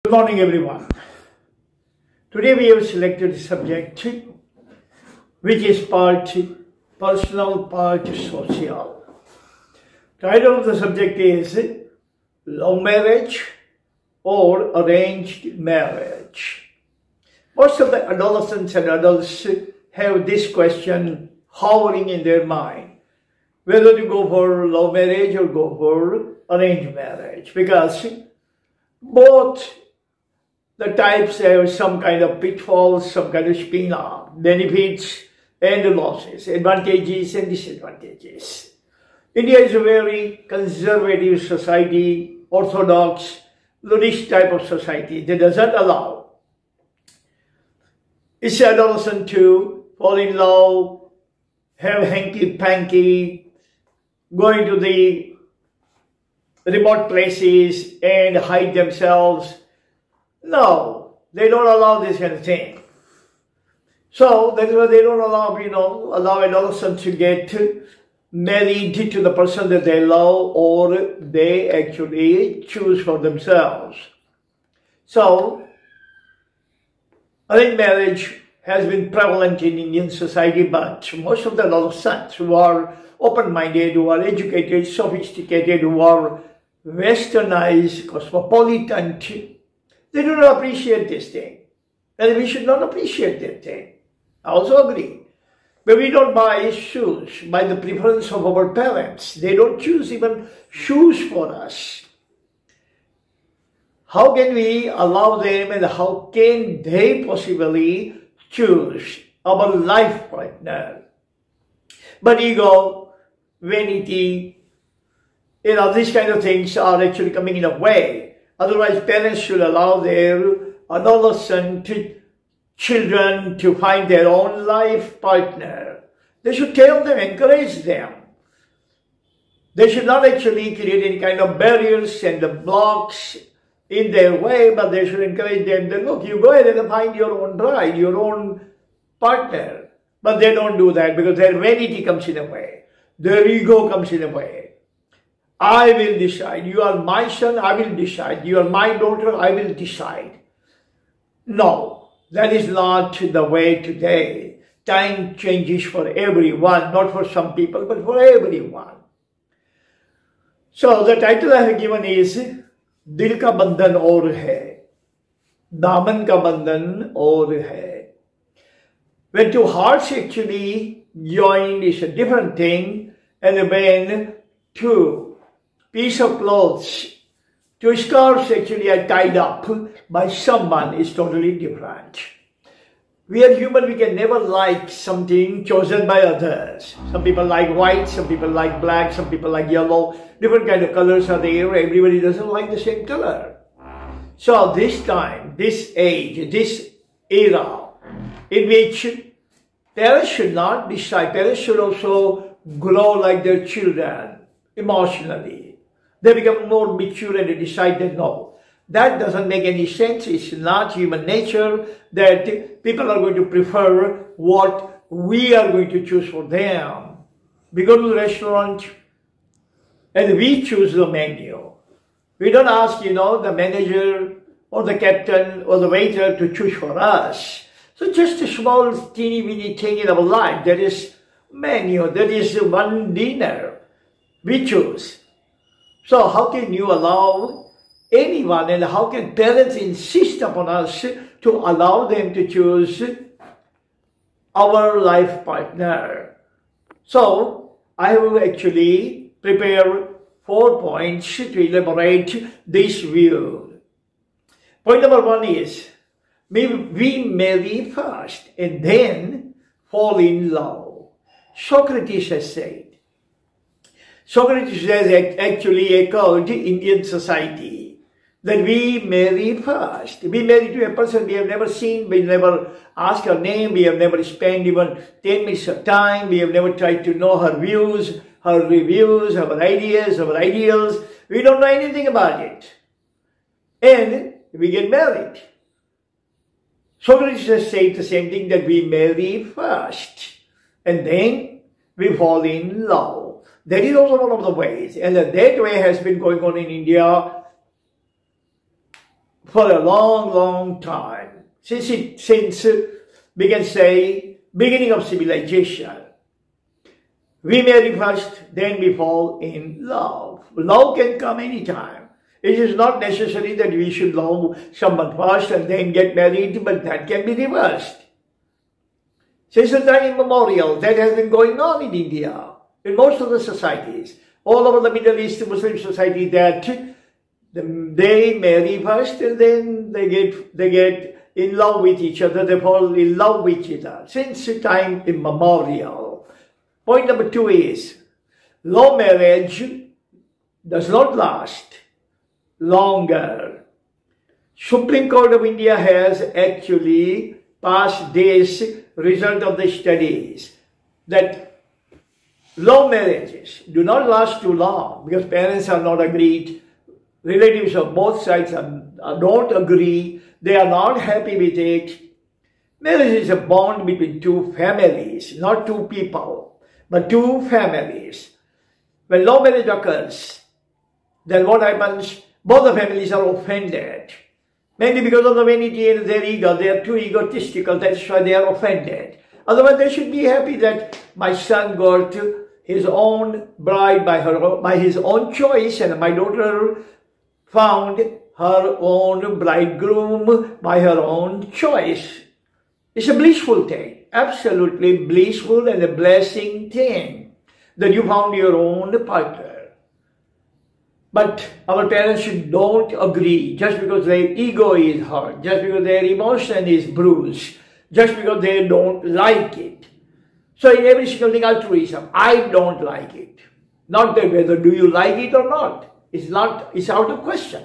Good morning, everyone. Today we have selected a subject which is part personal, part social. Title of the subject is love marriage or arranged marriage. Most of the adolescents and adults have this question hovering in their mind, whether to go for love marriage or go for arranged marriage, because both the types have some kind of pitfalls, some kind of spin-off, benefits and losses, advantages and disadvantages. India is a very conservative society, orthodox, Buddhist type of society that doesn't allow its adolescent to fall in love, have hanky-panky, go into the remote places and hide themselves. No, they don't allow this kind of thing. So that's why they don't allow adolescents to get married to the person that they love, or they actually choose for themselves. So arranged marriage has been prevalent in Indian society, but most of the adolescents who are open-minded, who are educated, sophisticated, who are westernized, cosmopolitan, they do not appreciate this thing. And we should not appreciate that thing. I also agree. But we don't buy shoes by the preference of our parents. They don't choose even shoes for us. How can we allow them, and how can they possibly choose our life partner? But ego, vanity, these kind of things are actually coming in a way. Otherwise, parents should allow their adolescent children to find their own life partner. They should tell them, encourage them. They should not actually create any kind of barriers and blocks in their way, but they should encourage them to, look, you go ahead and find your own bride, your own partner. But they don't do that because their vanity comes in a way. Their ego comes in a way. I will decide. You are my son, I will decide. You are my daughter, I will decide. No, that is not the way today. Time changes for everyone, not for some people, but for everyone. So the title I have given is Dil ka bandhan aur hai, Daman ka bandhan aur hai. When two hearts actually join is a different thing, and when two piece of clothes, two scarves actually are tied up by someone is totally different. We are human, we can never like something chosen by others. Some people like white, some people like black, some people like yellow. Different kind of colors are there. Everybody doesn't like the same color. So this time, this age, this era in which parents should not decide, parents should also grow like their children emotionally. They become more mature and they decide that no, that doesn't make any sense. It's not human nature that people are going to prefer what we are going to choose for them. We go to the restaurant and we choose the menu. We don't ask, the manager or the captain or the waiter to choose for us. So just a small teeny-weeny thing in our life, that is menu, that is one dinner, we choose. So how can you allow anyone, and how can parents insist upon us to allow them to choose our life partner? So I will actually prepare 4 points to elaborate this view. Point number 1 is, we marry first and then fall in love. Socrates has said. Socrates has actually echoed Indian society that we marry first. We marry to a person we have never seen, we never asked her name, we have never spent even 10 minutes of time, we have never tried to know her views, her reviews, her ideas, her ideals. We don't know anything about it. And we get married. Socrates has said the same thing, that we marry first and then we fall in love. That is also one of the ways, and that way has been going on in India for a long, long time. Since we can say beginning of civilization. We marry first, then we fall in love. Love can come anytime. It is not necessary that we should love someone first and then get married, but that can be reversed. Since the time immemorial, that has been going on in India, in most of the societies, all over the Middle East Muslim society, that they marry first and then they get in love with each other, they fall in love with each other, since time immemorial. Point number 2 is, love marriage does not last longer. Supreme Court of India has actually passed this result of the studies, that love marriages do not last too long because parents are not agreed, relatives of both sides don't agree, they are not happy with it. Marriage is a bond between two families, not two people, but two families. When love marriage occurs, then what happens? Both the families are offended. Mainly because of the vanity and their ego, they are too egotistical, that's why they are offended. Otherwise, they should be happy that my son got his own bride by his own choice, and my daughter found her own bridegroom by her own choice. It's a blissful thing, absolutely blissful and a blessing thing that you found your own partner. But our parents don't agree just because their ego is hurt, just because their emotion is bruised, just because they don't like it. So in every single thing, altruism, I don't like it. Not that whether do you like it or not. It's out of question.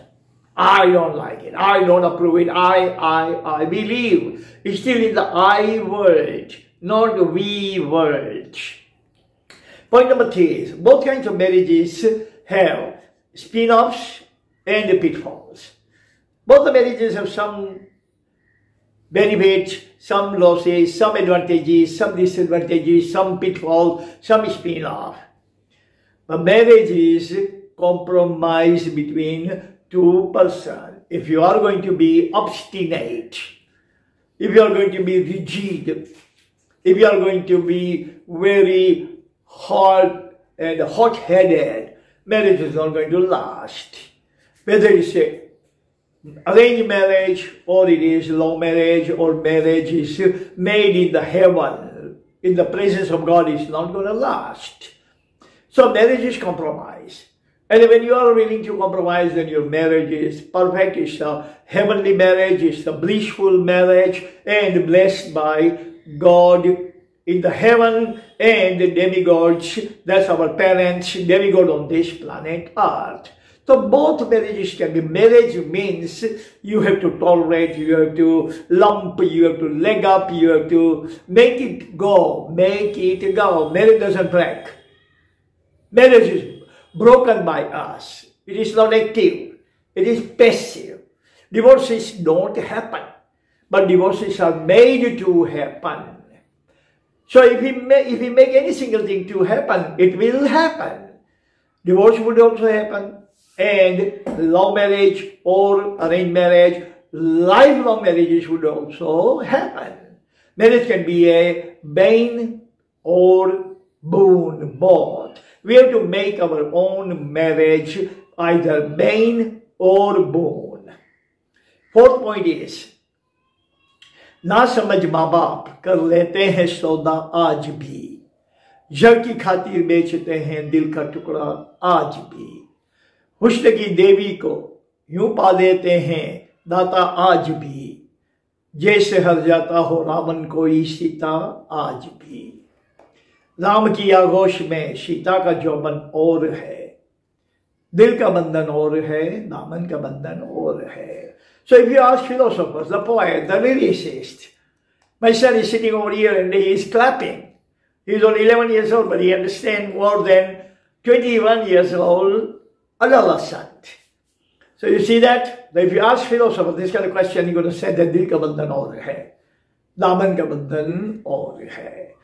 I don't like it. I don't approve it. I believe. It's still in the I world, not we world. Point number 3 is, both kinds of marriages have spin-offs and pitfalls. Both the marriages have some benefits, some losses, some advantages, some disadvantages, some pitfalls, some spin-off. But marriage is compromise between two persons. If you are going to be obstinate, if you are going to be rigid, if you are going to be very hard and hot-headed, marriage is not going to last. Whether it's a arranged marriage, or it is love marriage, or marriage is made in the heaven, in the presence of God, is not going to last. So marriage is compromise. And when you are willing to compromise, then your marriage is perfect. It's a heavenly marriage, it's a blissful marriage, and blessed by God in the heaven and the demigods. That's our parents, demigod on this planet Earth. So both marriages can be. Marriage means you have to tolerate, you have to lump, you have to leg up, you have to make it go, make it go. Marriage doesn't break. Marriage is broken by us. It is not active. It is passive. Divorces don't happen, but divorces are made to happen. So if we make any single thing to happen, it will happen. Divorce would also happen, and love marriage or arranged marriage, lifelong marriages would also happen. Marriage can be a bane or boon, both. We have to make our own marriage either bane or boon. Fourth point is, ना समझ माँ बाप कर लेते हैं सौदा आज भी, जग की खातिर बेचते हैं दिल का टुकड़ा आज भी, हुस्न की देवी को यूं पा देते हैं दाता आज भी, जैसे हर जाता हो रावण कोई सीता आज भी। राम की आगोश में सीता का जोबन और है, दिल का बंधन और है, दामन का बंधन और है। So if you ask philosophers, the poet, the lyricist, my son is sitting over here and he is clapping. He is only 11 years old, but he understands more than 21 years old adolescent. So you see that? If you ask philosophers this kind of question, you're going to say that dil ka bandhan aur hai, daman ka bandhan aur hai.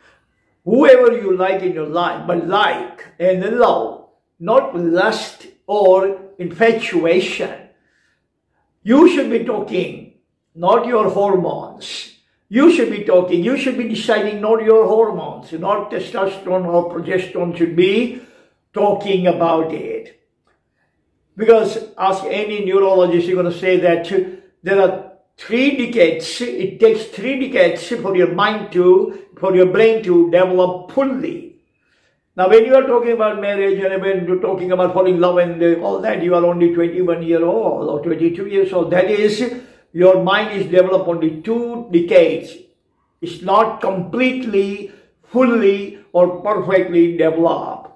Whoever you like in your life, but like and love, not lust or infatuation. You should be talking, not your hormones. You should be talking, you should be deciding, not your hormones, not testosterone or progesterone should be talking about it. Because ask any neurologist, you're going to say that there are 3 decades, it takes 3 decades for your brain to develop fully. Now, when you are talking about marriage and when you're talking about falling in love and all that, you are only 21 years old or 22 years old. That is, your mind is developed only 2 decades. It's not completely, fully, or perfectly developed.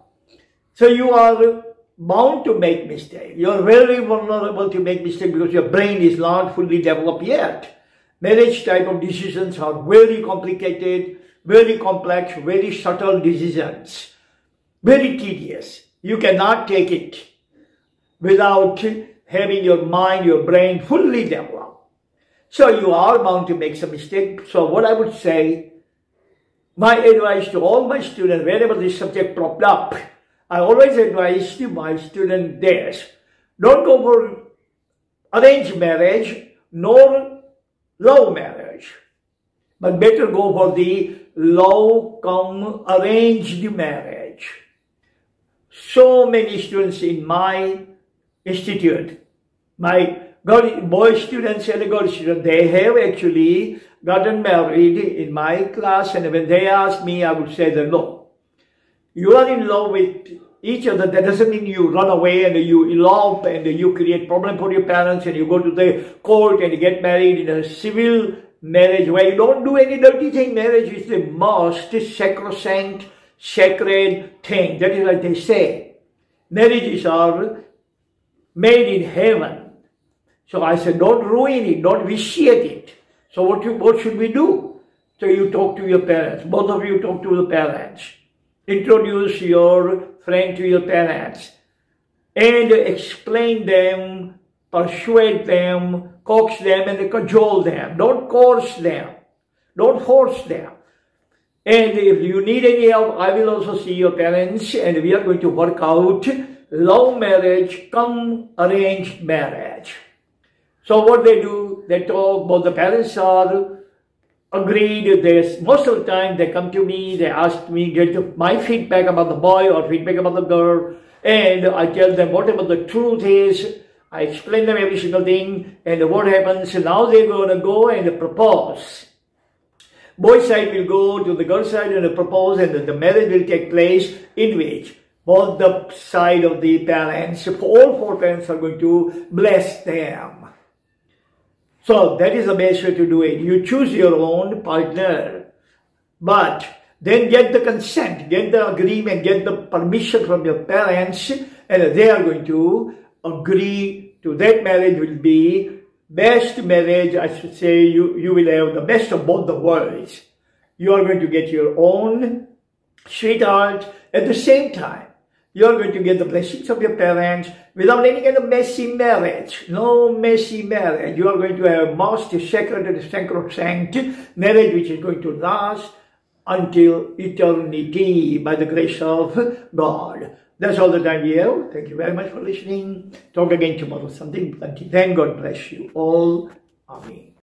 So you are bound to make mistakes. You are very vulnerable to make mistakes because your brain is not fully developed yet. Marriage type of decisions are very complicated, very complex, very subtle decisions, very tedious. You cannot take it without having your mind, your brain fully developed. So you are bound to make some mistakes. So what I would say, my advice to all my students, wherever this subject popped up, I always advise to my students this: don't go for arranged marriage nor love marriage, but better go for the love come arranged marriage. So many students in my institute, my boy students and girl students, they have actually gotten married in my class, and when they ask me, I would say that, look, you are in love with each other. That doesn't mean you run away and you elope and you create problem for your parents and you go to the court and you get married in a civil marriage where you don't do any dirty thing. Marriage is the most sacrosanct, sacred thing. That is what they say. Marriages are made in heaven. So I said, don't ruin it, don't vitiate it. So what should we do? So you talk to your parents. Both of you talk to the parents. Introduce your friend to your parents and explain them, persuade them, coax them, and cajole them. Don't coerce them. Don't force them. And if you need any help, I will also see your parents, and we are going to work out love marriage come arranged marriage. So what they do, they talk, both the parents are agreed. Most of the time they come to me, they ask me, get my feedback about the boy or feedback about the girl, and I tell them whatever the truth is. I explain them every single thing, and what happens, now they're going to go and propose. Boy side will go to the girl side and propose, and the marriage will take place in which both the side of the parents, all 4 parents are going to bless them. So that is the best way to do it. You choose your own partner, but then get the consent, get the agreement, get the permission from your parents, and they are going to agree to that marriage will be best marriage. I should say you will have the best of both the worlds. You are going to get your own sweetheart at the same time. You are going to get the blessings of your parents without any kind of messy marriage. No messy marriage. You are going to have most sacred and sacrosanct marriage which is going to last until eternity by the grace of God. That's all the time we have. Thank you very much for listening. Talk again tomorrow something. Until then, God bless you all. Amen.